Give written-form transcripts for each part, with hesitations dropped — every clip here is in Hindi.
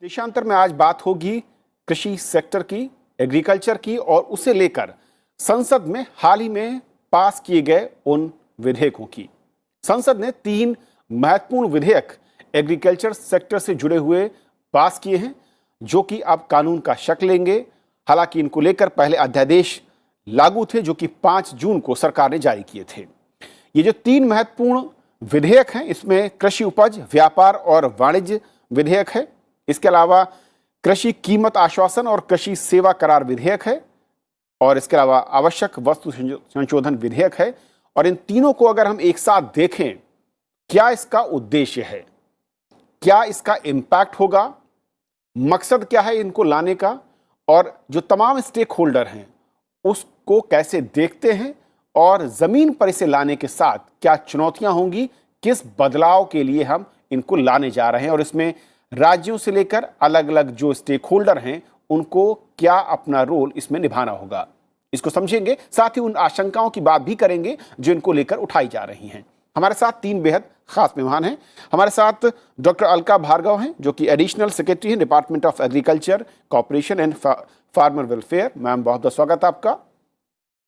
देशांतर में आज बात होगी कृषि सेक्टर की, एग्रीकल्चर की और उसे लेकर संसद में हाल ही में पास किए गए उन विधेयकों की। संसद ने 3 महत्वपूर्ण विधेयक एग्रीकल्चर सेक्टर से जुड़े हुए पास किए हैं, जो कि अब कानून का शक्ल लेंगे। हालांकि इनको लेकर पहले अध्यादेश लागू थे, जो कि 5 जून को सरकार ने जारी किए थे। ये जो 3 महत्वपूर्ण विधेयक हैं, इसमें कृषि उपज, व्यापार और वाणिज्य विधेयक है। इसके अलावा कृषि कीमत आश्वासन और कृषि सेवा करार विधेयक है, और इसके अलावा आवश्यक वस्तु संशोधन विधेयक है। और इन तीनों को अगर हम एक साथ देखें, क्या इसका उद्देश्य है, क्या इसका इम्पैक्ट होगा, मकसद क्या है इनको लाने का, और जो तमाम स्टेक होल्डर हैं उसको कैसे देखते हैं, और जमीन पर इसे लाने के साथ क्या चुनौतियां होंगी, किस बदलाव के लिए हम इनको लाने जा रहे हैं, और इसमें राज्यों से लेकर अलग अलग जो स्टेक होल्डर हैं उनको क्या अपना रोल इसमें निभाना होगा, इसको समझेंगे। साथ ही उन आशंकाओं की बात भी करेंगे जो इनको लेकर उठाई जा रही हैं। हमारे साथ 3 बेहद खास मेहमान हैं। हमारे साथ डॉक्टर अलका भार्गव हैं, जो कि एडिशनल सेक्रेटरी हैं department of agriculture, corporation and farmer welfare. Ma'am, बहुत बहुत स्वागत है आपका।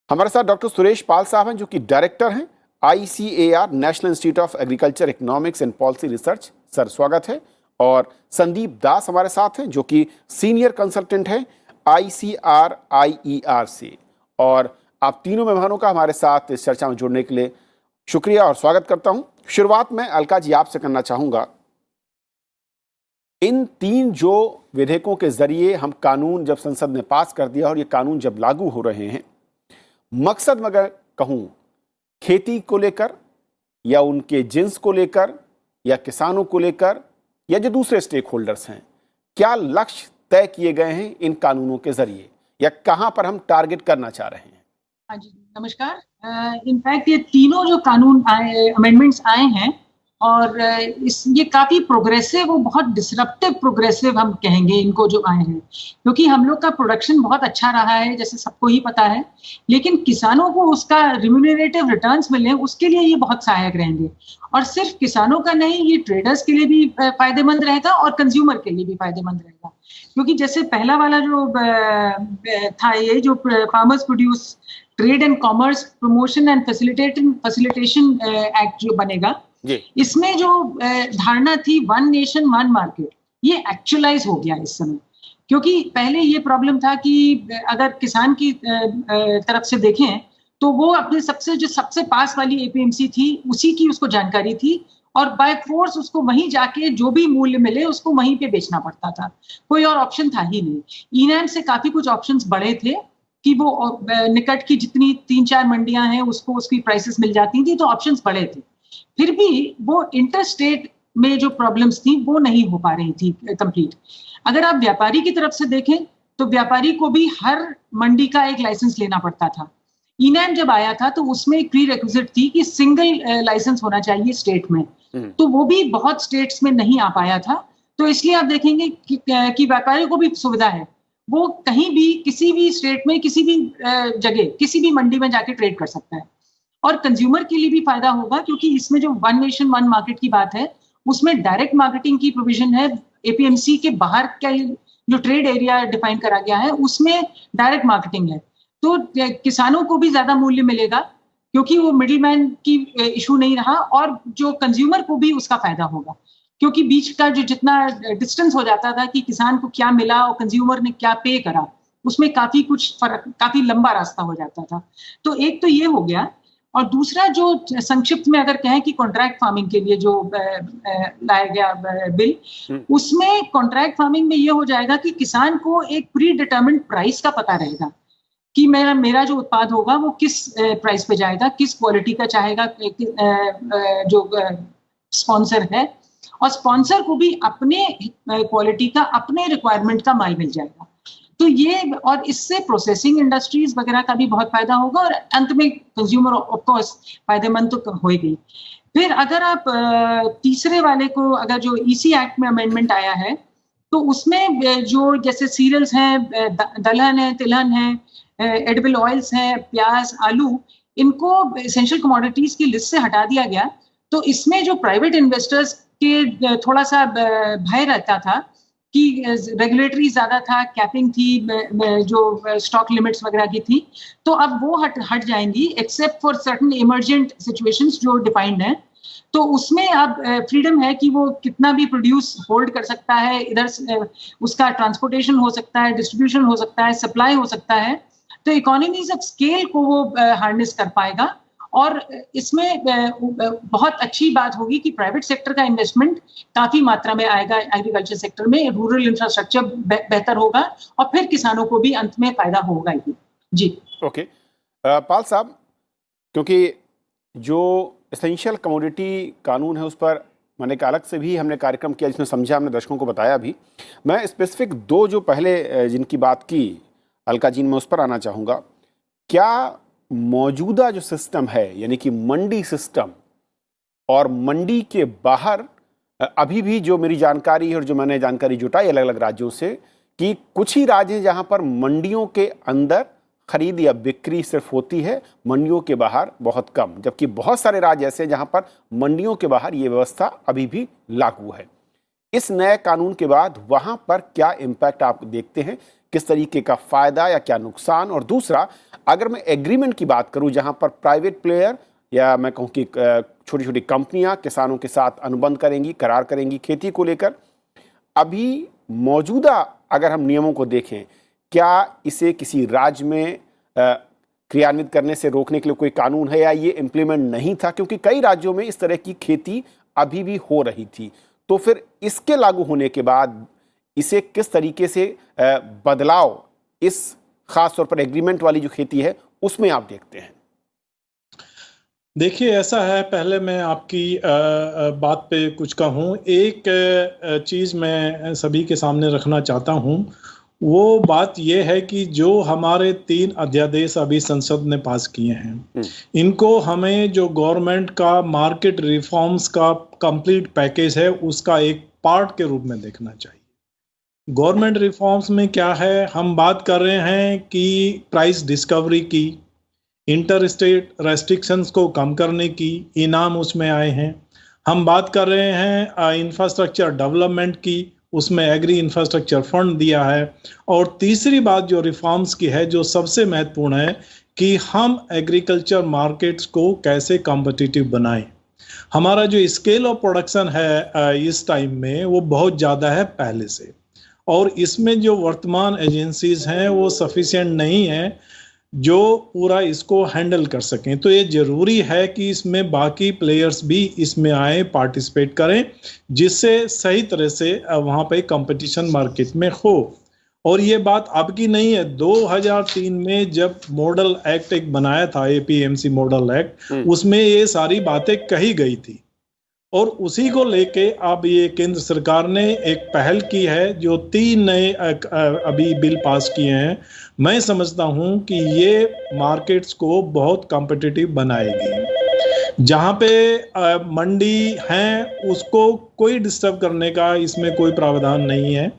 हमारे साथ डॉक्टर सुरेश पाल साहब हैं, जो कि डायरेक्टर हैं ICAR, national institute of agriculture economics and policy research. Sir, स्वागत है। और संदीप दास हमारे साथ हैं, जो कि सीनियर कंसल्टेंट हैं ICRIER से। और आप तीनों मेहमानों का हमारे साथ इस चर्चा में जुड़ने के लिए शुक्रिया और स्वागत करता हूं। शुरुआत में अलका जी आपसे करना चाहूंगा, इन 3 जो विधेयकों के जरिए हम कानून जब संसद ने पास कर दिया और ये कानून जब लागू हो रहे हैं, मकसद में अगर कहूं खेती को लेकर या उनके जिन्स को लेकर या किसानों को लेकर या जो दूसरे स्टेक होल्डर्स हैं, क्या लक्ष्य तय किए गए हैं इन कानूनों के जरिए, या कहां पर हम टारगेट करना चाह रहे हैं? हाँ जी, नमस्कार। इनफैक्ट ये तीनों जो कानून आए, अमेंडमेंट्स आए हैं, और ये काफी प्रोग्रेसिव और बहुत डिसरप्टिव प्रोग्रेसिव हम कहेंगे इनको जो आए हैं, क्योंकि हम लोग का प्रोडक्शन बहुत अच्छा रहा है, जैसे सबको ही पता है। लेकिन किसानों को उसका रिम्यूनरेटिव रिटर्न्स मिले, उसके लिए ये बहुत सहायक रहेंगे। और सिर्फ किसानों का नहीं, ये ट्रेडर्स के लिए भी फायदेमंद रहेगा और कंज्यूमर के लिए भी फायदेमंद रहेगा। क्योंकि जैसे पहला वाला जो था, ये जो farmers produce trade and commerce promotion and facilitation act जो बनेगा, इसमें जो धारणा थी वन नेशन वन मार्केट, ये एक्चुअलाइज हो गया इस समय। क्योंकि पहले ये प्रॉब्लम था कि अगर किसान की तरफ से देखें तो वो अपने सबसे पास वाली APMC थी, उसी की उसको जानकारी थी, और बाय फोर्स उसको वहीं जाके जो भी मूल्य मिले उसको वहीं पे बेचना पड़ता था। कोई और ऑप्शन था ही नहीं। इनैम से काफी कुछ ऑप्शंस बढ़े थे कि वो निकट की जितनी 3-4 मंडियां हैं उसको उसकी प्राइसेस मिल जाती थी, तो ऑप्शंस बढ़े थे। फिर भी वो इंटर स्टेट में जो प्रॉब्लम्स थी वो नहीं हो पा रही थी कंप्लीट। अगर आप व्यापारी की तरफ से देखें तो व्यापारी को भी हर मंडी का एक लाइसेंस लेना पड़ता था। इनैम जब आया था तो उसमें एक प्री रिक्विजिट थी कि सिंगल लाइसेंस होना चाहिए स्टेट में, तो वो भी बहुत स्टेट्स में नहीं आ पाया था। तो इसलिए आप देखेंगे कि व्यापारी को भी सुविधा है, वो कहीं भी किसी भी स्टेट में किसी भी जगह किसी भी मंडी में जाके ट्रेड कर सकता है। और कंज्यूमर के लिए भी फायदा होगा, क्योंकि इसमें जो वन नेशन वन मार्केट की बात है, उसमें डायरेक्ट मार्केटिंग की प्रोविजन है। APMC के बाहर का जो ट्रेड एरिया डिफाइन करा गया है उसमें डायरेक्ट मार्केटिंग है, तो किसानों को भी ज्यादा मूल्य मिलेगा, क्योंकि वो मिडिलमैन की इशू नहीं रहा, और जो कंज्यूमर को भी उसका फायदा होगा, क्योंकि बीच का जो जितना डिस्टेंस हो जाता था कि किसान को क्या मिला और कंज्यूमर ने क्या पे करा, उसमें काफी कुछ फर्क, काफी लंबा रास्ता हो जाता था। तो एक तो ये हो गया। और दूसरा जो संक्षिप्त में अगर कहें कि कॉन्ट्रैक्ट फार्मिंग के लिए जो लाया गया बिल, उसमें कॉन्ट्रैक्ट फार्मिंग में ये हो जाएगा कि किसान को एक प्री डिटरमिन्ड प्राइस का पता रहेगा कि मेरा जो उत्पाद होगा वो किस प्राइस पे जाएगा, किस क्वालिटी का चाहेगा जो स्पॉन्सर है, और स्पॉन्सर को भी अपने क्वालिटी का, अपने रिक्वायरमेंट का माल मिल जाएगा। तो ये, और इससे प्रोसेसिंग इंडस्ट्रीज वगैरह का भी बहुत फायदा होगा, और अंत में कंज्यूमर ऑफ कोर्स फायदेमंद तो होगी। फिर अगर आप तीसरे वाले को, अगर जो EC एक्ट में अमेंडमेंट आया है, तो उसमें जो जैसे सीरियल्स हैं, दलहन है, तिलहन है, एडिबल ऑयल्स हैं, प्याज, आलू, इनको एसेंशियल कमोडिटीज की लिस्ट से हटा दिया गया। तो इसमें जो प्राइवेट इन्वेस्टर्स के थोड़ा सा भय रहता था कि रेगुलेटरी ज्यादा था, कैपिंग थी, जो स्टॉक लिमिट्स वगैरह की थी, तो अब वो हट जाएंगी except for certain emergent situations जो डिफाइंड हैं। तो उसमें अब फ्रीडम है कि वो कितना भी प्रोड्यूस होल्ड कर सकता है, इधर उसका ट्रांसपोर्टेशन हो सकता है, डिस्ट्रीब्यूशन हो सकता है, सप्लाई हो सकता है। तो इकोनॉमीज ऑफ स्केल को वो हार्नेस कर पाएगा। और इसमें बहुत अच्छी बात होगी कि प्राइवेट सेक्टर का इन्वेस्टमेंट काफी मात्रा में आएगा एग्रीकल्चर सेक्टर में, रूरल इंफ्रास्ट्रक्चर बेहतर होगा और फिर किसानों को भी अंत में फायदा होगा ही। जी ओके पाल साहब, क्योंकि जो एसेंशियल कमोडिटी कानून है उस पर मैंने एक अलग से भी हमने कार्यक्रम किया जिसमें समझा, हमने दर्शकों को बताया भी। मैं स्पेसिफिक दो जो पहले जिनकी बात की अलका जी, मैं उस पर आना चाहूँगा। क्या मौजूदा जो सिस्टम है यानी कि मंडी सिस्टम और मंडी के बाहर अभी भी जो मेरी जानकारी है और जो मैंने जानकारी जुटाई अलग अलग राज्यों से कि कुछ ही राज्य हैं जहां पर मंडियों के अंदर खरीद या बिक्री सिर्फ होती है, मंडियों के बाहर बहुत कम, जबकि बहुत सारे राज्य ऐसे हैं जहां पर मंडियों के बाहर ये व्यवस्था अभी भी लागू है। इस नए कानून के बाद वहां पर क्या इम्पैक्ट आप देखते हैं, किस तरीके का फायदा या क्या नुकसान? और दूसरा, अगर मैं एग्रीमेंट की बात करूं जहां पर प्राइवेट प्लेयर या मैं कहूं कि छोटी छोटी कंपनियां किसानों के साथ अनुबंध करेंगी, करार करेंगी खेती को लेकर, अभी मौजूदा अगर हम नियमों को देखें, क्या इसे किसी राज्य में क्रियान्वित करने से रोकने के लिए कोई कानून है या ये इम्प्लीमेंट नहीं था? क्योंकि कई राज्यों में इस तरह की खेती अभी भी हो रही थी। तो फिर इसके लागू होने के बाद इसे किस तरीके से बदलाव इस खास तौर पर एग्रीमेंट वाली जो खेती है उसमें आप देखते हैं? देखिए, ऐसा है, पहले मैं आपकी बात पे कुछ कहूँ। एक चीज़ मैं सभी के सामने रखना चाहता हूँ, वो बात ये है कि जो हमारे 3 अध्यादेश अभी संसद ने पास किए हैं, इनको हमें जो गवर्नमेंट का मार्केट रिफॉर्म्स का कंप्लीट पैकेज है उसका एक पार्ट के रूप में देखना चाहिए। गवर्नमेंट रिफॉर्म्स में क्या है, हम बात कर रहे हैं कि प्राइस डिस्कवरी की, इंटर स्टेट रेस्ट्रिक्शंस को कम करने की, इनाम उसमें आए हैं। हम बात कर रहे हैं इंफ्रास्ट्रक्चर डेवलपमेंट की, उसमें एग्री इंफ्रास्ट्रक्चर फंड दिया है। और तीसरी बात जो रिफॉर्म्स की है, जो सबसे महत्वपूर्ण है, कि हम एग्रीकल्चर मार्केट्स को कैसे कॉम्पिटिटिव बनाएं। हमारा जो स्केल ऑफ प्रोडक्शन है इस टाइम में वो बहुत ज़्यादा है पहले से, और इसमें जो वर्तमान एजेंसीज हैं वो सफिशिएंट नहीं है जो पूरा इसको हैंडल कर सकें। तो ये ज़रूरी है कि इसमें बाकी प्लेयर्स भी इसमें आए, पार्टिसिपेट करें, जिससे सही तरह से वहाँ पे कंपटीशन मार्केट में हो। और ये बात अब की नहीं है, 2003 में जब मॉडल एक्ट एक बनाया था, एपीएमसी मॉडल एक्ट, उसमें ये सारी बातें कही गई थी। और उसी को लेके अब ये केंद्र सरकार ने एक पहल की है, जो 3 नए अभी बिल पास किए हैं। मैं समझता हूं कि ये मार्केट्स को बहुत कॉम्पिटिटिव बनाएगी। जहां पे मंडी हैं उसको कोई डिस्टर्ब करने का इसमें कोई प्रावधान नहीं है।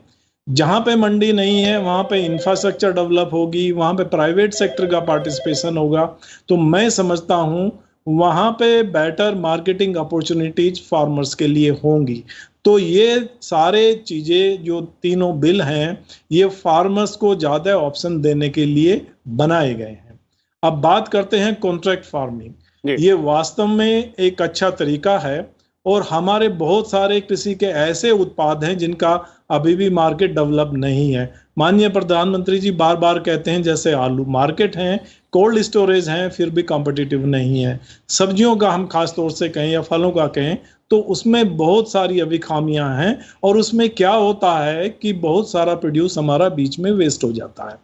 जहां पे मंडी नहीं है वहां पे इंफ्रास्ट्रक्चर डेवलप होगी, वहां पे प्राइवेट सेक्टर का पार्टिसिपेशन होगा। तो मैं समझता हूं वहाँ पे बेटर मार्केटिंग अपॉर्चुनिटीज फार्मर्स के लिए होंगी। तो ये सारे चीज़ें जो तीनों बिल हैं, ये फार्मर्स को ज़्यादा ऑप्शन देने के लिए बनाए गए हैं। अब बात करते हैं कॉन्ट्रैक्ट फार्मिंग। ये वास्तव में एक अच्छा तरीका है, और हमारे बहुत सारे कृषि के ऐसे उत्पाद हैं जिनका अभी भी मार्केट डेवलप नहीं है। माननीय प्रधानमंत्री जी बार बार कहते हैं, जैसे आलू मार्केट हैं, कोल्ड स्टोरेज हैं, फिर भी कॉम्पिटिटिव नहीं है। सब्जियों का हम खास तौर से कहें या फलों का कहें तो उसमें बहुत सारी अभी खामियां हैं, और उसमें क्या होता है कि बहुत सारा प्रोड्यूस हमारा बीच में वेस्ट हो जाता है।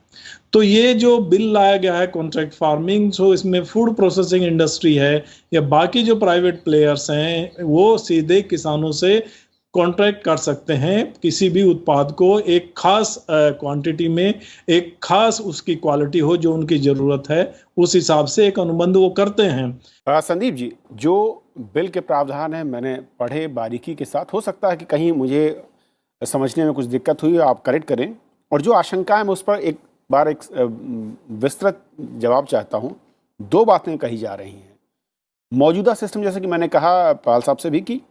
तो ये जो बिल लाया गया है कॉन्ट्रैक्ट फार्मिंग, जो इसमें फूड प्रोसेसिंग इंडस्ट्री है या बाकी जो प्राइवेट प्लेयर्स हैं, वो सीधे किसानों से कॉन्ट्रैक्ट कर सकते हैं किसी भी उत्पाद को, एक खास क्वांटिटी में, एक खास उसकी क्वालिटी हो जो उनकी ज़रूरत है, उस हिसाब से एक अनुबंध वो करते हैं। संदीप जी, जो बिल के प्रावधान हैं मैंने पढ़े बारीकी के साथ, हो सकता है कि कहीं मुझे समझने में कुछ दिक्कत हुई, आप करेक्ट करें। और जो आशंका है मैं उस पर एक बार एक विस्तृत जवाब चाहता हूँ। 2 बातें कही जा रही हैं। मौजूदा सिस्टम, जैसे कि मैंने कहा पाल साहब से भी, कि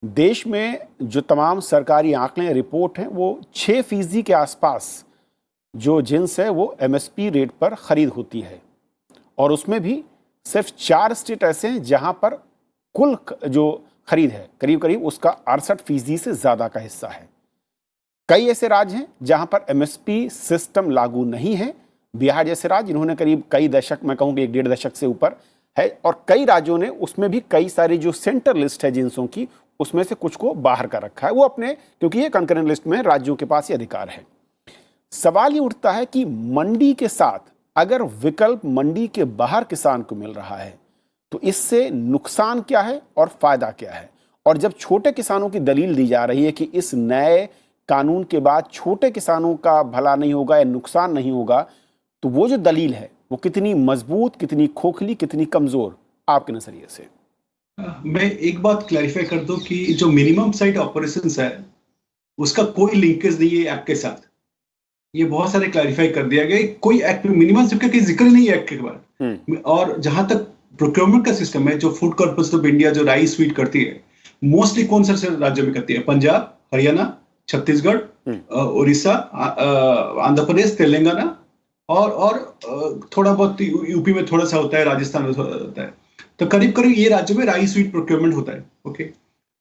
देश में जो तमाम सरकारी आंकड़े रिपोर्ट हैं वो 6% के आसपास जो जिन्स है वो एमएसपी रेट पर खरीद होती है, और उसमें भी सिर्फ 4 स्टेट ऐसे हैं जहां पर कुल जो खरीद है करीब करीब उसका 68% से ज़्यादा का हिस्सा है। कई ऐसे राज्य हैं जहां पर एमएसपी सिस्टम लागू नहीं है। बिहार जैसे राज्य इन्होंने करीब कई दशक, मैं कहूँगी 1-1.5 दशक से ऊपर है, और कई राज्यों ने उसमें भी कई सारी जो सेंटर लिस्ट है जिन्सों की, उसमें से कुछ को बाहर कर रखा है वो अपने, क्योंकि ये कंकरेंट लिस्ट में राज्यों के पास ये अधिकार है। सवाल ये उठता है कि मंडी के साथ अगर विकल्प मंडी के बाहर किसान को मिल रहा है तो इससे नुकसान क्या है और फायदा क्या है? और जब छोटे किसानों की दलील दी जा रही है कि इस नए कानून के बाद छोटे किसानों का भला नहीं होगा या नुकसान नहीं होगा, तो वो जो दलील है वो कितनी मजबूत, कितनी खोखली, कितनी कमजोर आपके नजरिए से? मैं एक बात क्लैरिफाई कर दूं कि जो मिनिमम साइट ऑपरेशंस है उसका कोई लिंकेज नहीं है ऐप के साथ। ये बहुत सारे क्लैरिफाई कर दिया गया, कोई एक्ट मिनिमम साइट का जिक्र नहीं है एक्ट के बाद। और जहां तक प्रोक्योरमेंट का सिस्टम है, जो फूड कॉर्पोरेशन ऑफ इंडिया जो राइस व्हीट करती है, मोस्टली कौन से राज्यों में करती है? पंजाब, हरियाणा, छत्तीसगढ़, उड़ीसा, आंध्र प्रदेश, तेलंगाना और थोड़ा बहुत यूपी में थोड़ा सा होता है, राजस्थान में होता है। तो करीब करीब ये राज्यों में राइस व्हीट प्रोक्योरमेंट होता है। ओके,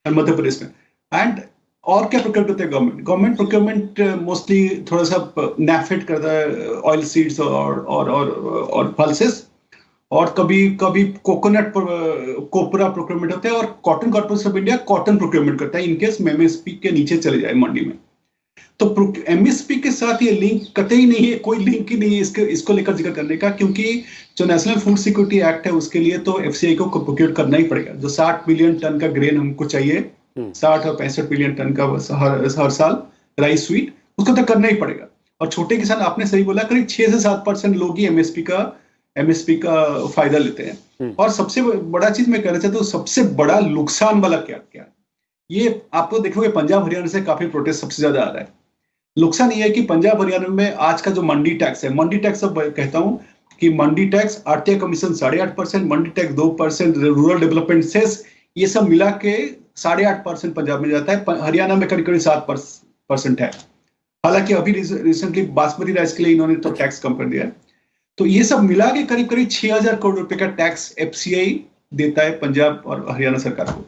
और मध्य प्रदेश में। एंड और क्या प्रोक्योर करता है गवर्नमेंट प्रोक्योरमेंट मोस्टली थोड़ा सा नैफेड करता है, ऑयल सीड्स और पल्सेस, और कभी कभी कोकोनट कोपरा प्रोक्योरमेंट होता है, और cotton corporation of India cotton procurement करता है इनकेस एमएसपी के नीचे चले जाए मंडी में। तो एमएसपी के साथ ये लिंक कतई नहीं है, कोई लिंक ही नहीं है इसको लेकर जिक्र करने का, क्योंकि जो नेशनल फूड सिक्योरिटी एक्ट है उसके लिए तो एफसीआई को प्रोक्योर करना ही पड़ेगा। जो 60 बिलियन टन का ग्रेन हमको चाहिए, 60 और 65 बिलियन टन का हर साल राइस व्हीट, उसको तो करना ही पड़ेगा। और छोटे किसान, आपने सही बोला, करीब 6 से 7% लोग ही एमएसपी का फायदा लेते हैं। और सबसे बड़ा चीज मैं कहना चाहता हूँ, सबसे बड़ा नुकसान वाला क्या ये आप तो देखोगे पंजाब हरियाणा से काफी प्रोटेस्ट सबसे ज्यादा आ रहा है। नुकसान ये है कि पंजाब हरियाणा में आज का जो मंडी टैक्स है, मंडी टैक्स अब कहता हूं कि मंडी टैक्स, आरटीआई कमीशन 8.5%, मंडी टैक्स 2%, रूरल डेवलपमेंट सेस, ये सब मिला के 8.5% पंजाब में जाता है। हरियाणा में करीब करीब 7% है। हालांकि अभी रिसेंटली बासमती राइस के लिए इन्होंने तो टैक्स कम कर दिया है। तो ये सब मिला के करीब करीब 6,000 करोड़ रुपए का टैक्स एफसीआई देता है पंजाब और हरियाणा सरकार को,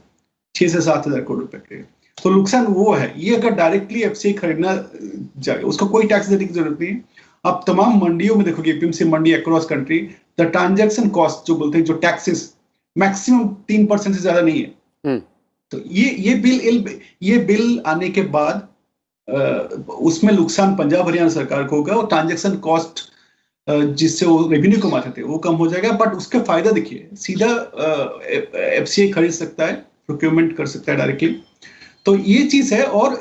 6 से 7,000 करोड़ रुपए के। तो नुकसान वो है। ये अगर डायरेक्टली एफसीआई खरीदना जाए, उसको कोई टैक्स देने की जरूरत नहीं है। आप तमाम मंडियों में देखोगे, APMC Mandi across country, the transaction cost जो बोलते हैं, जो टैक्सेस मैक्सिमम 3% से ज्यादा नहीं है। तो ये बिल आने के बाद उसमें नुकसान पंजाब हरियाणा सरकार को होगा, और ट्रांजैक्शन कॉस्ट जिससे वो रेवेन्यू कमाते थे वो कम हो जाएगा। बट उसका फायदा देखिए, सीधा एफसीआई खरीद सकता है, प्रोक्योरमेंट कर सकता है डायरेक्टली। तो ये चीज है। और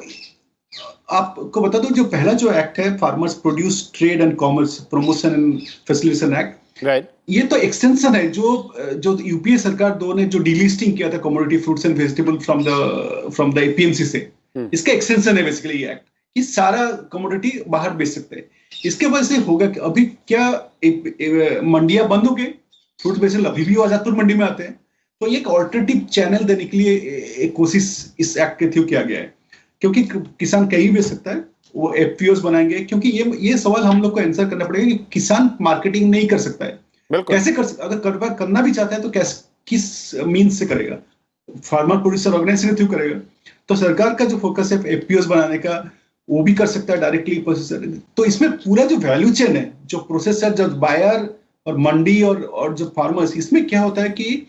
आपको बता दूं, जो पहला जो एक्ट है, farmers produce trade and commerce promotion and facilitation act, right, ये तो एक्सटेंशन है जो यूपीए सरकार 2 ने जो डीलिस्टिंग किया था commodity fruits and vegetable from the APMC से, इसका एक्सटेंशन है बेसिकली ये एक्ट, कि सारा कमोडिटी बाहर बेच सकते हैं। इसके वजह से होगा कि अभी क्या मंडियां बंद हो गई, फ्रूट बेचने अभी भी आजादपुर मंडी में आते हैं। तो ये एक ऑल्टरनेटिव चैनल देने के लिए एक कोशिश इस एक्ट के थ्रू किया गया है, क्योंकि किसान कहीं बेच सकता है, वो एफपीओस बनाएंगे। क्योंकि ये सवाल हम लोग को आंसर करना पड़ेगा कि किसान मार्केटिंग नहीं कर सकता है, कैसे कर सकता, अगर करना भी चाहता है तो किस मीन्स से करेगा? फार्मर प्रोड्यूसर ऑर्गेनाइजेशन के थ्रू करेगा। तो सरकार का जो फोकस है एफपीओस बनाने का, वो भी कर सकता है डायरेक्टली प्रोसेसर। तो इसमें पूरा जो वैल्यू चेन है, जो प्रोसेसर, जो बायर और मंडी और जो फार्मर्स, इसमें क्या होता है कि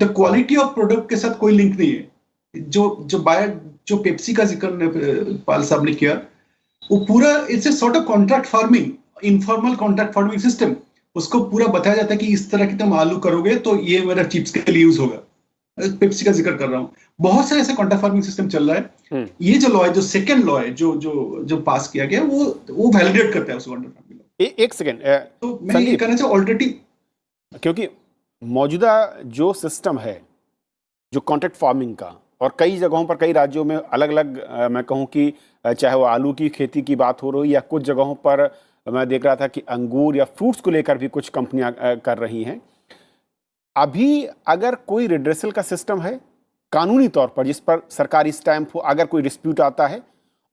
द क्वालिटी ऑफ प्रोडक्ट के साथ कोई लिंक नहीं है। जो बायर, जो पेप्सी का जिक्र पाल साहब ने किया, वो पूरा it's a sort of contract farming, informal contract farming system. उसको पूरा बताया जाता है कि इस तरह की तुम आलू करोगे तो ये मेरा चिप्स के लिए यूज होगा। पेप्सी का जिक्र कर रहा हूँ। बहुत सारे ऐसे कॉन्ट्रैक्ट फार्मिंग सिस्टम चल रहा है। ये जो लॉ है, जो सेकेंड लॉ है जो पास किया गया, वो वैलिडेट करता है उस कॉन्ट्रैक्ट फार्मिंग लॉ। एक सेकेंड, तो मैं ये कहना चाहूँ ऑलरेडी, क्योंकि मौजूदा जो सिस्टम है जो कॉन्ट्रैक्ट फार्मिंग का, और कई जगहों पर, कई राज्यों में अलग अलग, मैं कहूँ कि चाहे वो आलू की खेती की बात हो रही, या कुछ जगहों पर मैं देख रहा था कि अंगूर या फ्रूट्स को लेकर भी कुछ कंपनियां कर रही हैं। अभी अगर कोई रिड्रेसल का सिस्टम है कानूनी तौर पर जिस पर सरकारी स्टैंप हो, अगर कोई डिस्प्यूट आता है,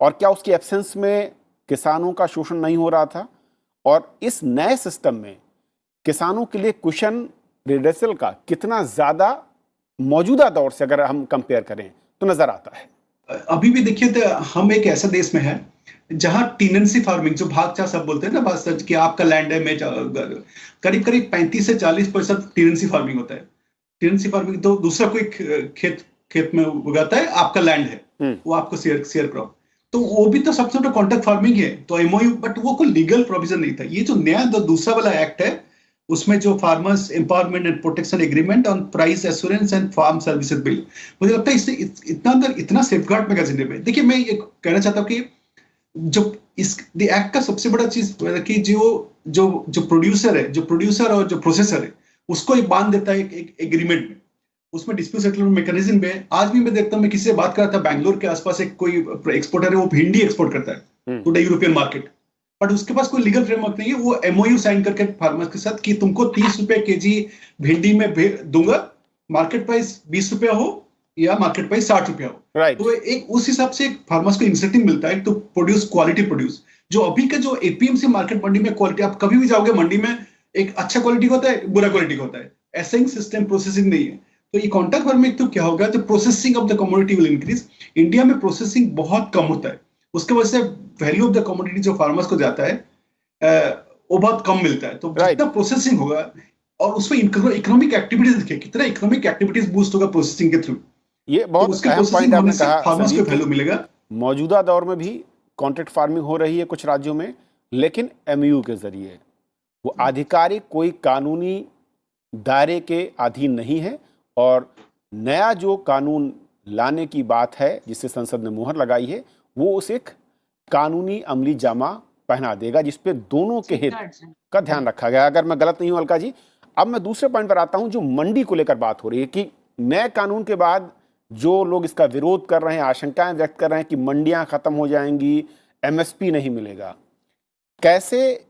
और क्या उसकी एब्सेंस में किसानों का शोषण नहीं हो रहा था? और इस नए सिस्टम में किसानों के लिए क्वेश्चन रिड्रेसल का कितना ज्यादा मौजूदा दौर से अगर हम कंपेयर करें तो नजर आता है? अभी भी देखिए तो हम एक ऐसा देश में है जहां टेनेंसी फार्मिंग, जो भाग चाह सब बोलते हैं ना, बात सच कि आपका लैंड है, मैं करीब करीब 35 से 40% टेनेंसी फार्मिंग होता है। टेनेंसी फार्मिंग तो दूसरा कोई खेत में उगाता है, आपका लैंड है, वो आपको शेयर क्रॉप, तो वो भी तो सबसे बड़ा कॉन्ट्रैक्ट फार्मिंग है, तो एमओयू, बट वो कोई लीगल प्रोविजन नहीं था। ये जो नया दूसरा वाला एक्ट है, उसमें जो farmers empowerment and protection agreement on price assurance and farm services bill, मुझे लगता है इससे इतना अंदर इतना सेफगार्ड मैगजीन में। देखिए मैं ये कहना चाहता हूँ कि जो इस एक्ट का सबसे बड़ा चीज कि जो प्रोड्यूसर और जो प्रोसेसर है, उसको एक बांध देता है एक एग्रीमेंट में, उसमें डिस्प्यूट सेटलमेंट मैकेनिज्म में। आज भी मैं देखता हूँ, मैं किसी से बात कर रहा था, बैंगलोर के आसपास एक कोई एक्सपोर्टर है, वो भिंडी एक्सपोर्ट करता है to the European market, but उसके पास कोई लीगल फ्रेमवर्क नहीं है। वो एमओयू साइन करके फार्मर्स के साथ कि तुमको 30 रुपए केजी भिंडी में दूंगा, मार्केट प्राइस 20 रुपया हो या मार्केट प्राइस 60 रुपया हो, right. तो एक उस हिसाब से फार्मर्स को इंसेंटिव मिलता है टू प्रोड्यूस क्वालिटी प्रोड्यूस। जो अभी का जो एपीएमसी मार्केट मंडी में क्वालिटी, आप कभी भी जाओगे मंडी में, एक अच्छा क्वालिटी होता है, बुरा क्वालिटी होता है, ऐसा ही सिस्टम प्रोसेसिंग नहीं है। तो ये कॉन्ट्रैक्ट फार्मिंग तो क्या होगा, the processing of the commodity will increase. India में प्रोसेसिंग बहुत कम होता है, उसके वजह से वैल्यू ऑफ द कमोडिटी जो फार्मर्स को जाता है वो बहुत कम मिलता है। तो जितना प्रोसेसिंग होगा, और उसमें इकोनॉमिक एक्टिविटीज देखिए, कितना इकोनॉमिक एक्टिविटीज बूस्ट होगा प्रोसेसिंग के थ्रू। ये बहुत अहम पॉइंट आपने कहा, फार्मर्स को वैल्यू मिलेगा। मौजूदा दौर में भी कॉन्ट्रैक्ट फार्मिंग हो रही है कुछ राज्यों में, लेकिन एमयू के जरिए वो आधिकारिक कोई कानूनी दायरे के अधीन नहीं है। और नया जो कानून लाने की बात है जिससे संसद ने मुहर लगाई है, वो उसे एक कानूनी अमली जामा पहना देगा जिसपे दोनों के हित का ध्यान रखा गया। अगर मैं गलत नहीं हूं अलका जी, अब मैं दूसरे पॉइंट पर आता हूं, जो मंडी को लेकर बात हो रही है कि नए कानून के बाद जो लोग इसका विरोध कर रहे हैं, आशंकाएं व्यक्त कर रहे हैं कि मंडियां खत्म हो जाएंगी, एमएसपी नहीं मिलेगा, कैसे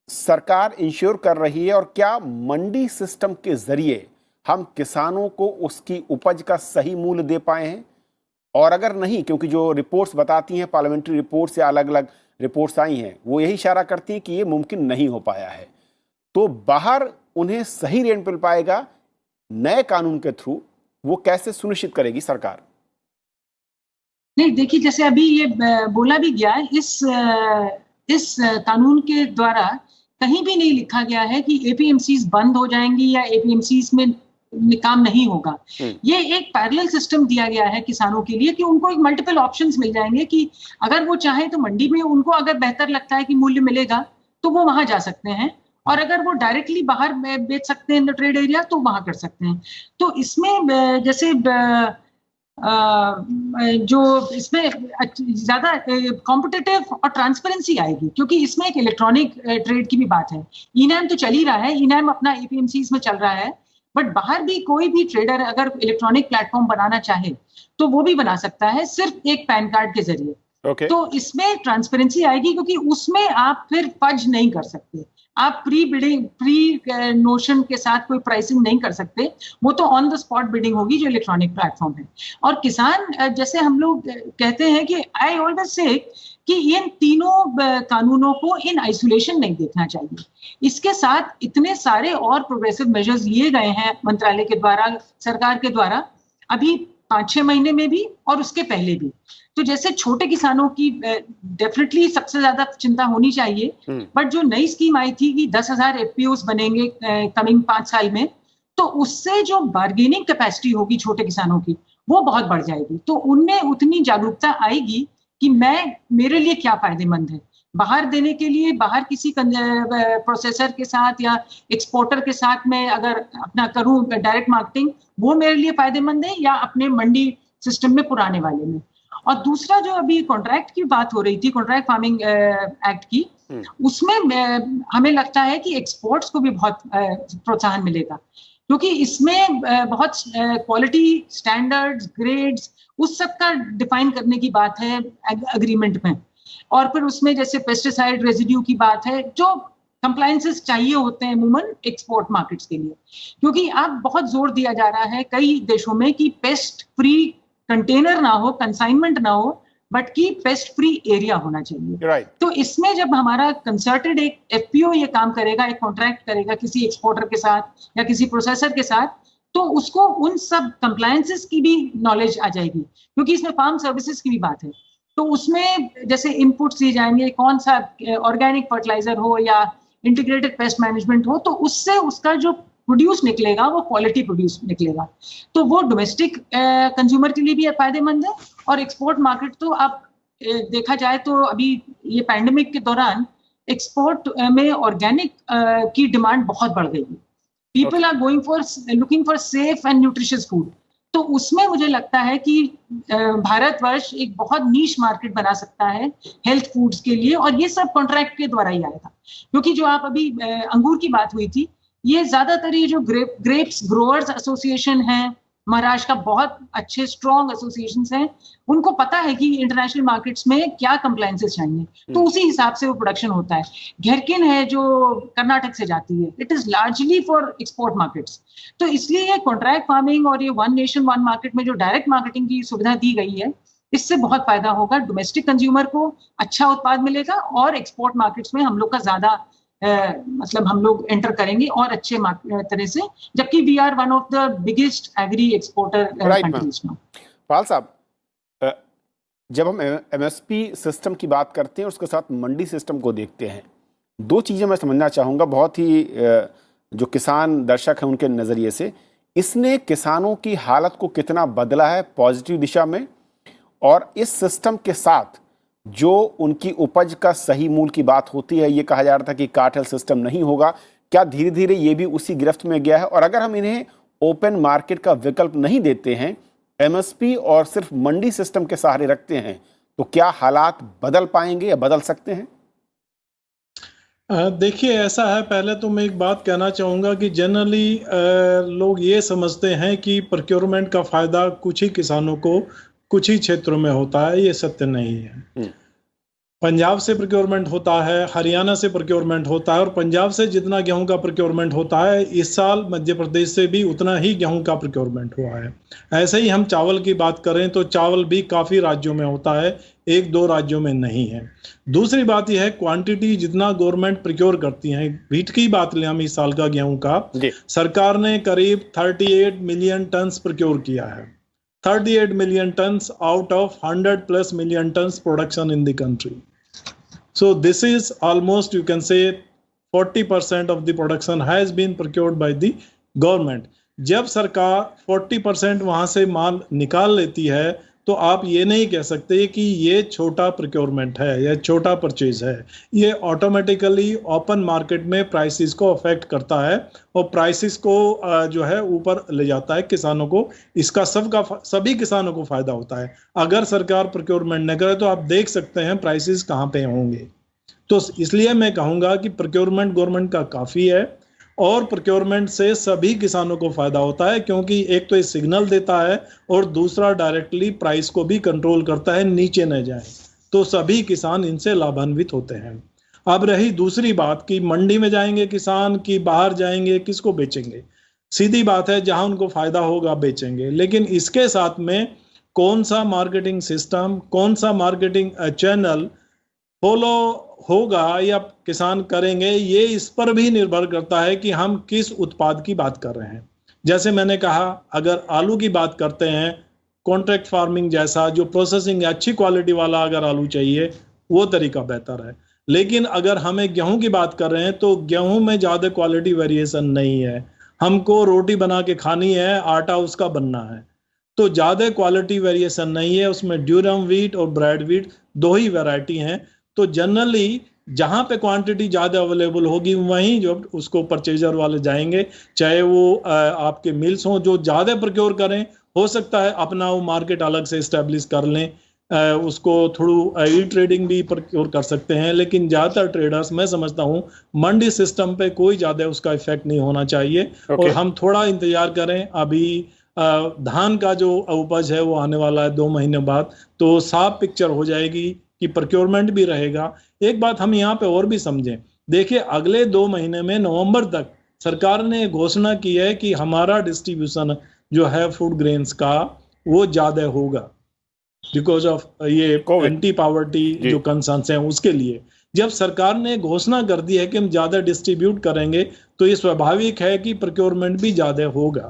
सरकार इंश्योर कर रही है, और क्या मंडी सिस्टम के जरिए हम किसानों को उसकी उपज का सही मूल्य दे पाए हैं? और अगर नहीं, क्योंकि जो रिपोर्ट्स बताती हैं, पार्लियामेंट्री रिपोर्ट्स या अलग अलग रिपोर्ट्स आई हैं, वो यही इशारा करती हैं कि ये मुमकिन नहीं हो पाया है, तो बाहर उन्हें सही रेट मिल पाएगा नए कानून के थ्रू, वो कैसे सुनिश्चित करेगी सरकार? नहीं, देखिए जैसे अभी ये बोला भी गया, इस कानून के द्वारा कहीं भी नहीं लिखा गया है कि एपीएमसीज बंद हो जाएंगी या एपीएमसीज में काम नहीं होगा। ये एक पैरेलल सिस्टम दिया गया है किसानों के लिए कि उनको एक मल्टीपल ऑप्शंस मिल जाएंगे कि अगर वो चाहे तो मंडी में उनको अगर बेहतर लगता है कि मूल्य मिलेगा तो वो वहां जा सकते हैं, और अगर वो डायरेक्टली बाहर बेच सकते हैं इन द ट्रेड एरिया तो वहां कर सकते हैं। तो इसमें जैसे जो इसमें ज्यादा कॉम्पिटिटिव और ट्रांसपेरेंसी आएगी, क्योंकि इसमें एक इलेक्ट्रॉनिक ट्रेड की भी बात है। ई-नैम तो चल ही रहा है, ई-नैम अपना एपीएमसीज में चल रहा है, बट बाहर भी कोई भी ट्रेडर अगर इलेक्ट्रॉनिक प्लेटफॉर्म बनाना चाहे तो वो भी बना सकता है, सिर्फ एक पैन कार्ड के जरिए। Okay. तो इसमें ट्रांसपेरेंसी आएगी, क्योंकि उसमें आप फिर फज नहीं कर सकते, आप प्री नोशन के साथ कोई प्राइसिंग नहीं कर सकते, वो तो ऑन द स्पॉट बिडिंग होगी जो इलेक्ट्रॉनिक प्लेटफॉर्म है। और किसान, जैसे हम लोग कहते हैं कि आई ऑलवेज से कि इन तीनों कानूनों को इन आइसोलेशन नहीं देखना चाहिए, इसके साथ इतने सारे और प्रोग्रेसिव मेजर्स लिए गए हैं मंत्रालय के द्वारा, सरकार के द्वारा, अभी 5-6 महीने में भी और उसके पहले भी। तो जैसे छोटे किसानों की डेफिनेटली सबसे ज्यादा चिंता होनी चाहिए, बट जो नई स्कीम आई थी कि 10,000 एफपीओस बनेंगे कमिंग 5 साल में, तो उससे जो बार्गेनिंग कैपेसिटी होगी छोटे किसानों की वो बहुत बढ़ जाएगी। तो उनमें उतनी जागरूकता आएगी कि मेरे लिए क्या फायदेमंद है, बाहर देने के लिए, बाहर किसी प्रोसेसर के साथ या एक्सपोर्टर के साथ मैं अगर अपना करूं डायरेक्ट मार्केटिंग, वो मेरे लिए फायदेमंद है, या अपने मंडी सिस्टम में पुराने वाले में। और दूसरा जो अभी कॉन्ट्रैक्ट की बात हो रही थी, कॉन्ट्रैक्ट फार्मिंग एक्ट की, उसमें हमें लगता है कि एक्सपोर्ट्स को भी बहुत प्रोत्साहन मिलेगा, क्योंकि इसमें बहुत क्वालिटी स्टैंडर्ड्स, ग्रेड्स, उस सब का डिफाइन करने की बात है एग्रीमेंट में। और फिर उसमें जैसे पेस्टिसाइड रेजिड्यू की बात है, जो कंप्लायंसेस चाहिए होते हैं अमूमन एक्सपोर्ट मार्केट्स के लिए, क्योंकि अब बहुत जोर दिया जा रहा है कई देशों में कि पेस्ट फ्री कंटेनर ना हो, कंसाइनमेंट ना हो, बट की पेस्ट फ्री एरिया होना चाहिए। राइट। तो इसमें जब हमारा कंसर्टेड एक एफपीओ ये काम करेगा, एक कॉन्ट्रैक्ट करेगा किसी एक्सपोर्टर के साथ या किसी प्रोसेसर के साथ, तो उसको उन सब कंप्लायंसेस की भी नॉलेज आ जाएगी, क्योंकि इसमें फार्म सर्विसेज की भी बात है। तो उसमें जैसे इनपुट्स दिए जाएंगे, कौन सा ऑर्गेनिक फर्टिलाइजर हो या इंटीग्रेटेड पेस्ट मैनेजमेंट हो, तो उससे उसका जो प्रोड्यूस निकलेगा वो क्वालिटी प्रोड्यूस निकलेगा। तो वो डोमेस्टिक कंज्यूमर के लिए भी फायदेमंद है, और एक्सपोर्ट मार्केट तो अब देखा जाए तो अभी ये पैंडेमिक के दौरान एक्सपोर्ट में ऑर्गेनिक की डिमांड बहुत बढ़ गई है। People are going for looking for safe and nutritious food. तो उसमें मुझे लगता है कि भारतवर्ष एक बहुत नीश मार्केट बना सकता है हेल्थ फूड्स के लिए, और ये सब कॉन्ट्रैक्ट के द्वारा ही आएगा। क्योंकि जो आप अभी अंगूर की बात हुई थी, ये ज्यादातर ये जो ग्रेप्स ग्रोअर्स एसोसिएशन है, महाराष्ट्र का बहुत अच्छे स्ट्रॉन्ग एसोसिएशंस हैं, उनको पता है कि इंटरनेशनल मार्केट्स में क्या कंप्लायंसेस चाहिए, तो उसी हिसाब से वो प्रोडक्शन होता है। घेरकिन है जो कर्नाटक से जाती है, it is largely for export markets. तो इसलिए ये कॉन्ट्रैक्ट फार्मिंग और ये वन नेशन वन मार्केट में जो डायरेक्ट मार्केटिंग की सुविधा दी गई है, इससे बहुत फायदा होगा। डोमेस्टिक कंज्यूमर को अच्छा उत्पाद मिलेगा, और एक्सपोर्ट मार्केट्स में हम लोग का ज्यादा मतलब हम लोग एंटर करेंगे और अच्छे तरह से, जबकि we are one of the biggest agri exporter countries now. Pal साहब, जब हम एमएसपी सिस्टम की बात करते हैं उसके साथ मंडी सिस्टम को देखते हैं, दो चीज़ें मैं समझना चाहूँगा बहुत ही जो किसान दर्शक हैं उनके नज़रिए से। इसने किसानों की हालत को कितना बदला है पॉजिटिव दिशा में, और इस सिस्टम के साथ जो उनकी उपज का सही मूल्य की बात होती है, ये कहा जा रहा था कि कार्टेल सिस्टम नहीं होगा, क्या धीरे धीरे ये भी उसी गिरफ्त में गया है? और अगर हम इन्हें ओपन मार्केट का विकल्प नहीं देते हैं, एमएसपी और सिर्फ मंडी सिस्टम के सहारे रखते हैं, तो क्या हालात बदल पाएंगे या बदल सकते हैं? देखिए, ऐसा है, पहले तो मैं एक बात कहना चाहूँगा कि जनरली लोग ये समझते हैं कि प्रोक्योरमेंट का फ़ायदा कुछ ही किसानों को कुछ ही क्षेत्रों में होता है। ये सत्य नहीं है। पंजाब से प्रोक्योरमेंट होता है, हरियाणा से प्रोक्योरमेंट होता है, और पंजाब से जितना गेहूं का प्रोक्योरमेंट होता है, इस साल मध्य प्रदेश से भी उतना ही गेहूं का प्रोक्योरमेंट हुआ है। ऐसे ही हम चावल की बात करें तो चावल भी काफ़ी राज्यों में होता है, एक दो राज्यों में नहीं है। दूसरी बात यह है, क्वांटिटी जितना गवर्नमेंट प्रोक्योर करती है, व्हीट की बात लें हम इस साल का गेहूं का, सरकार ने करीब 38 मिलियन टन्स प्रोक्योर किया है। 38 million tons out of 100+ million tons production in the country. So this is almost, you can say, 40% of the production has been procured by the government. जब सरकार 40% वहाँ से माल निकाल लेती है, तो आप ये नहीं कह सकते कि ये छोटा प्रोक्योरमेंट है या छोटा परचेज है। ये ऑटोमेटिकली ओपन मार्केट में प्राइसेस को अफेक्ट करता है, और प्राइसेस को जो है ऊपर ले जाता है किसानों को। इसका सभी किसानों को फायदा होता है। अगर सरकार प्रोक्योरमेंट न करे तो आप देख सकते हैं प्राइसेस कहाँ पे होंगे। तो इसलिए मैं कहूँगा कि प्रोक्योरमेंट गवर्नमेंट का काफ़ी है, और प्रोक्योरमेंट से सभी किसानों को फायदा होता है, क्योंकि एक तो ये सिग्नल देता है और दूसरा डायरेक्टली प्राइस को भी कंट्रोल करता है, नीचे न जाए। तो सभी किसान इनसे लाभान्वित होते हैं। अब रही दूसरी बात कि मंडी में जाएंगे किसान कि बाहर जाएंगे, किसको बेचेंगे? सीधी बात है, जहां उनको फायदा होगा बेचेंगे। लेकिन इसके साथ में कौन सा मार्केटिंग सिस्टम, कौन सा मार्केटिंग चैनल फॉलो होगा या किसान करेंगे, ये इस पर भी निर्भर करता है कि हम किस उत्पाद की बात कर रहे हैं। जैसे मैंने कहा, अगर आलू की बात करते हैं, कॉन्ट्रैक्ट फार्मिंग जैसा जो प्रोसेसिंग अच्छी क्वालिटी वाला अगर आलू चाहिए, वो तरीका बेहतर है। लेकिन अगर हमें गेहूं की बात कर रहे हैं, तो गेहूं में ज़्यादा क्वालिटी वेरिएशन नहीं है। हमको रोटी बना के खानी है, आटा उसका बनना है, तो ज़्यादा क्वालिटी वेरिएशन नहीं है। उसमें ड्यूरम व्हीट और ब्राइड व्हीट दो ही वैरायटी हैं। तो जनरली जहाँ पे क्वांटिटी ज़्यादा अवेलेबल होगी, वहीं जो उसको परचेजर वाले जाएंगे, चाहे वो आपके मिल्स हों जो ज़्यादा प्रोक्योर करें। हो सकता है अपना वो मार्केट अलग से इस्टेब्लिश कर लें, उसको थ्रू ई ट्रेडिंग भी प्रोक्योर कर सकते हैं। लेकिन ज़्यादातर ट्रेडर्स, मैं समझता हूँ, मंडी सिस्टम पे कोई ज़्यादा उसका इफेक्ट नहीं होना चाहिए। और हम थोड़ा इंतज़ार करें। अभी धान का जो उपज है वो आने वाला है 2 महीने बाद, तो साफ पिक्चर हो जाएगी कि प्रोक्योरमेंट भी रहेगा। एक बात हम यहाँ पे और भी समझें, देखिए अगले 2 महीने में नवंबर तक सरकार ने घोषणा की है कि हमारा डिस्ट्रीब्यूशन जो है फूड ग्रेन्स का वो ज्यादा होगा बिकॉज ऑफ ये COVID। एंटी पावर्टी जी। जो कंसर्न्स हैं उसके लिए। जब सरकार ने घोषणा कर दी है कि हम ज्यादा डिस्ट्रीब्यूट करेंगे तो ये स्वाभाविक है कि प्रोक्योरमेंट भी ज्यादा होगा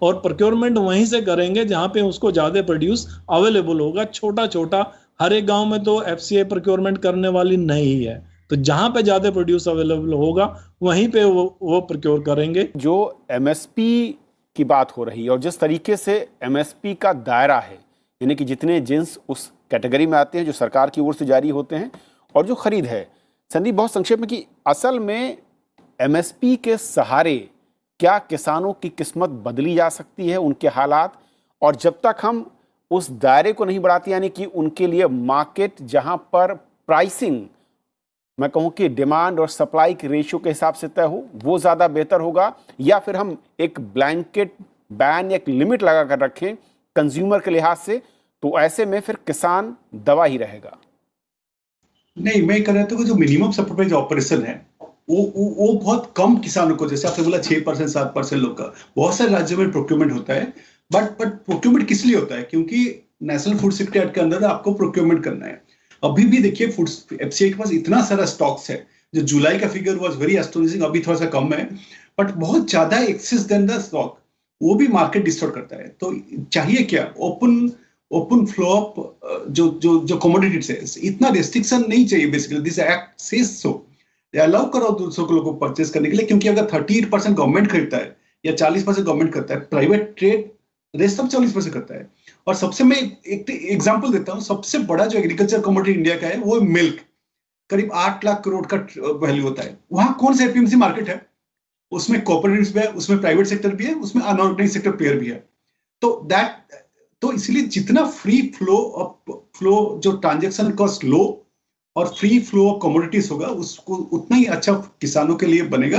और प्रोक्योरमेंट वहीं से करेंगे जहां पे उसको ज्यादा प्रोड्यूस अवेलेबल होगा। छोटा छोटा हर एक गांव में तो एफसीआई प्रोक्योरमेंट करने वाली नहीं है, तो जहां पे ज्यादा प्रोड्यूस अवेलेबल होगा वहीं पे वो प्रोक्योर करेंगे। जो एमएसपी की बात हो रही है और जिस तरीके से एमएसपी का दायरा है, यानी कि जितने जिन्स उस कैटेगरी में आते हैं जो सरकार की ओर से जारी होते हैं और जो खरीद है, संदीप बहुत संक्षेप में कि असल में एमएसपी के सहारे क्या किसानों की किस्मत बदली जा सकती है, उनके हालात, और जब तक हम उस दायरे को नहीं बढ़ाते यानी कि उनके लिए मार्केट जहां पर प्राइसिंग मैं कहूं कि डिमांड और सप्लाई के रेशियो के हिसाब से तय हो, वो ज़्यादा बेहतर होगा, या फिर हम एक ब्लैंकेट बैन या एक लिमिट लगा कर रखें कंज्यूमर के लिहाज से, तो ऐसे में फिर किसान दबा ही रहेगा। नहीं, मैं कह रहा था कि जो मिनिमम सप्लाई ऑपरेशन है वो बहुत कम किसानों को, जैसे आपने बोला 6% 7% लोग का, बहुत सारे राज्यों में प्रोक्योरमेंट होता है। बट प्रोक्योरमेंट किस लिए होता है? क्योंकि नेशनल फूड सिक्योरिटी एक्ट के अंदर आपको प्रोक्योरमेंट करना है। अभी भी देखिए फूड एफसीआई के पास इतना सारा स्टॉक्स है, जो जुलाई का फिगर वाज वेरी एस्टोनिशिंग, अभी थोड़ा सा कम है, बट बहुत ज्यादा एक्सेस देन द स्टॉक, वो भी मार्केट डिस्टॉर्ट करता है। तो चाहिए क्या? ओपन फ्लो ऑफ जो कमोडिटीज है, इतना रेस्ट्रिक्शन नहीं चाहिए। Basically this act says so, allow करो दूसरों को लोगों को परचेस करने के लिए, क्योंकि अगर 38% गवर्नमेंट खरीदता है या 40% गवर्नमेंट करता है, प्राइवेट ट्रेड रेस्ट सब 40% करता है। और सबसे मैं एक एग्जांपल देता हूं, सबसे बड़ा जो एग्रीकल्चर कमोडिटी इंडिया का है वो मिल्क, करीब 8 लाख करोड़ का वैल्यू होता है। वहां कौन सा एपीएमसी मार्केट है? उसमें कॉर्पोरेट्स भी है, उसमें प्राइवेट सेक्टर भी है, उसमें अनऑर्गेनाइज्ड सेक्टर प्लेयर भी है। तो इसलिए जितना फ्लो जो ट्रांजैक्शन कॉस्ट लो और फ्री फ्लो ऑफ कमोडिटीज होगा, उसको उतना ही अच्छा किसानों के लिए बनेगा।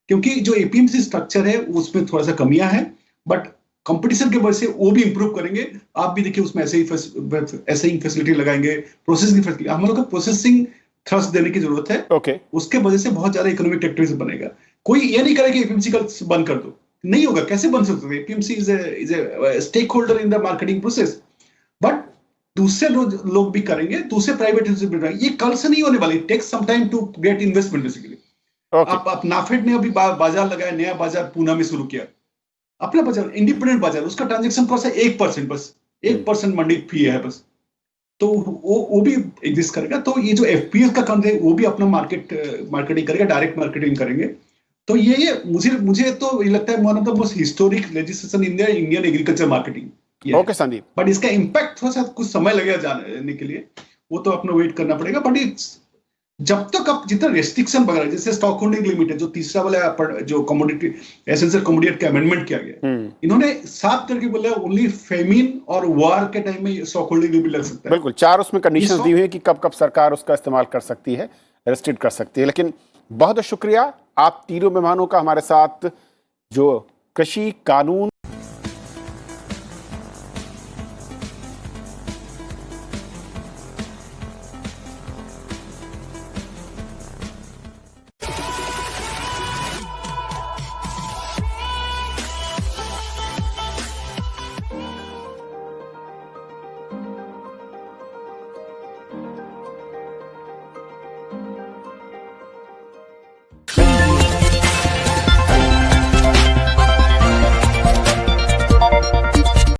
क्योंकि जो एपीएमसी स्ट्रक्चर है उसमें थोड़ा सा कमियां है, बट कंपटीशन के वजह से वो भी इंप्रूव करेंगे। आप भी देखिए उसमें ऐसे ही फैसिलिटी लगाएंगे, प्रोसेसिंग फैसिलिटी, हम लोग को प्रोसेसिंग थ्रस्ट देने की जरूरत है। ओके। उसके वजह से बहुत ज्यादा इकोनॉमिक एक्टिविटी बनेगा। कोई ये नहीं करेगा कि एपीएमसी का बंद कर दो, नहीं होगा। कैसे बन सकते हैं? APMC is a stakeholder in the marketing process, but दूसरे लोग भी करेंगे, दूसरे प्राइवेट ये कल से नहीं होने वाली। Takes some time to get investment basically. आप नाफेड ने अभी बाजार लगाया, नया बाजार पूना में शुरू किया, अपना बाजार, इंडिपेंडेंट बाजार, उसका ट्रांजैक्शन कॉस्ट है 1%, बस 1% मंडी फी है बस। तो वो भी एग्जिस्ट करेगा। तो ये जो एफपीएस का काम है वो भी अपना मार्केटिंग करेगा, डायरेक्ट मार्केटिंग करेंगे। तो ये मुझे तो ये लगता है one of the most historic legislation in Indian agriculture marketing. Okay Sandeep, but इसका इम्पैक्ट थोड़ा सा कुछ समय लगेगा जानने के लिए, वो तो अपना वेट करना पड़ेगा। बट जब तक आप जितना रेस्ट्रिक्शन वगैरह, जैसे स्टॉक होल्डिंग लिमिट है, जो तीसरा वाला जो कमोडिटी एसेंशियल कमोडिटी का अमेंडमेंट किया गया, इन्होंने साफ करके बोला ओनली फेमिन और वार के टाइम में स्टॉक होल्डिंग लिमिट लग सकता है। बिल्कुल, 4 उसमें कंडीशंस दी हुई है कि कब कब सरकार उसका इस्तेमाल कर सकती है, रेस्ट्रिक्ट कर सकती है। लेकिन बहुत शुक्रिया आप तीनों मेहमानों का हमारे साथ जो कृषि कानून